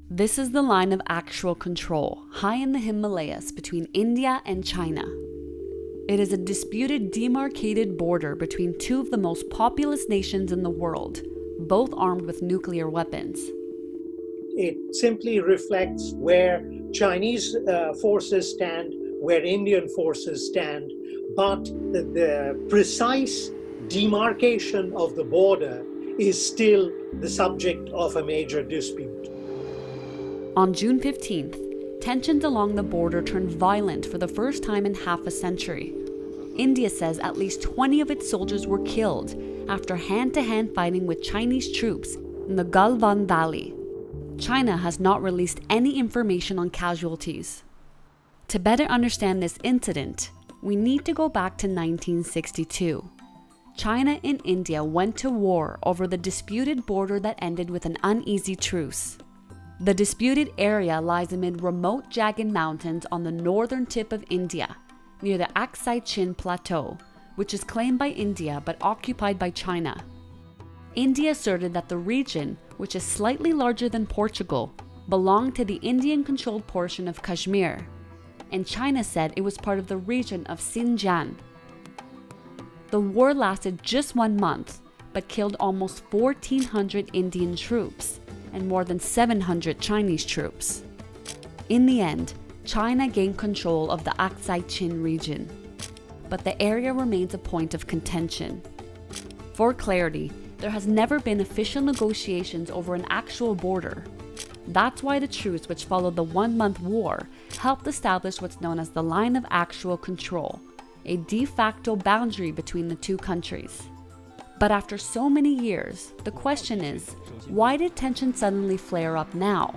This is the line of actual control, high in the Himalayas between India and China. It is a disputed demarcated border between two of the most populous nations in the world, both armed with nuclear weapons. It simply reflects where Chinese forces stand, where Indian forces stand, but the precise demarcation of the border is still the subject of a major dispute. On June 15th, tensions along the border turned violent for the first time in half a century. India says at least 20 of its soldiers were killed after hand-to-hand fighting with Chinese troops in the Galwan Valley. China has not released any information on casualties. To better understand this incident, we need to go back to 1962. China and India went to war over the disputed border that ended with an uneasy truce. The disputed area lies amid remote jagged mountains on the northern tip of India, near the Aksai Chin Plateau, which is claimed by India but occupied by China. India asserted that the region, which is slightly larger than Portugal, belonged to the Indian-controlled portion of Kashmir, and China said it was part of the region of Xinjiang. The war lasted just 1 month, but killed almost 1,400 Indian troops and more than 700 Chinese troops. In the end, China gained control of the Aksai Chin region, but the area remains a point of contention. For clarity, there has never been official negotiations over an actual border. That's why the truce which followed the 1-month war helped establish what's known as the line of actual control, a de facto boundary between the two countries. But after so many years, the question is, why did tensions suddenly flare up now?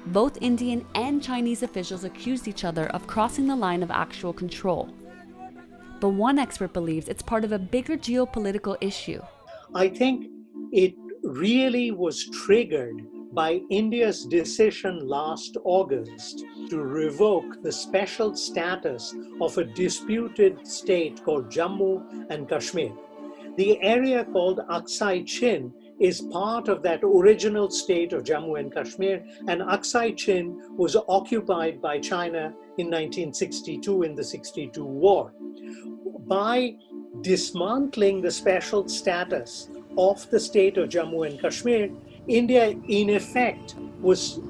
Both Indian and Chinese officials accused each other of crossing the line of actual control. But one expert believes it's part of a bigger geopolitical issue. I think it really was triggered by India's decision last August to revoke the special status of a disputed state called Jammu and Kashmir. The area called Aksai Chin is part of that original state of Jammu and Kashmir, and Aksai Chin was occupied by China in 1962 in the 62 war. By dismantling the special status of the state of Jammu and Kashmir, India in effect was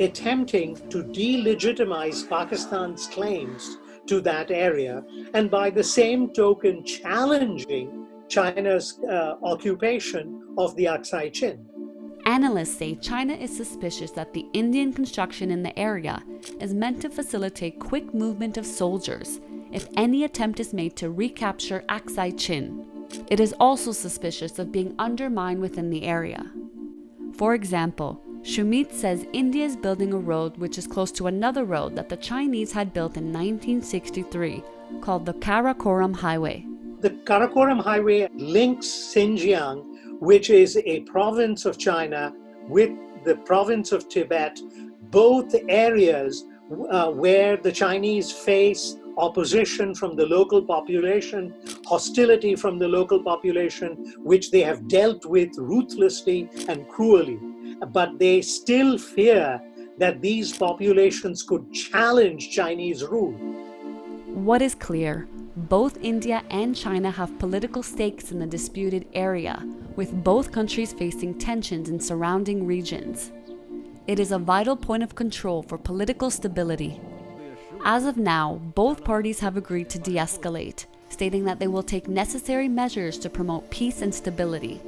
attempting to delegitimize Pakistan's claims to that area, and by the same token challenging China's occupation of the Aksai Chin. Analysts say China is suspicious that the Indian construction in the area is meant to facilitate quick movement of soldiers if any attempt is made to recapture Aksai Chin. It is also suspicious of being undermined within the area. For example, Shumit says India is building a road which is close to another road that the Chinese had built in 1963 called the Karakoram Highway. The Karakoram Highway links Xinjiang, which is a province of China, with the province of Tibet, both areas where the Chinese face opposition from the local population, hostility from the local population, which they have dealt with ruthlessly and cruelly. But they still fear that these populations could challenge Chinese rule. What is clear? Both India and China have political stakes in the disputed area, with both countries facing tensions in surrounding regions. It is a vital point of control for political stability. As of now, both parties have agreed to de-escalate, stating that they will take necessary measures to promote peace and stability.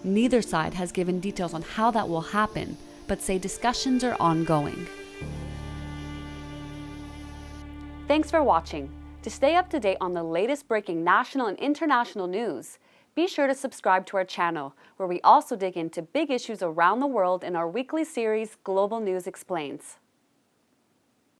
Neither side has given details on how that will happen, but say discussions are ongoing. Thanks for watching. To stay up to date on the latest breaking national and international news, be sure to subscribe to our channel, where we also dig into big issues around the world in our weekly series, Global News Explains.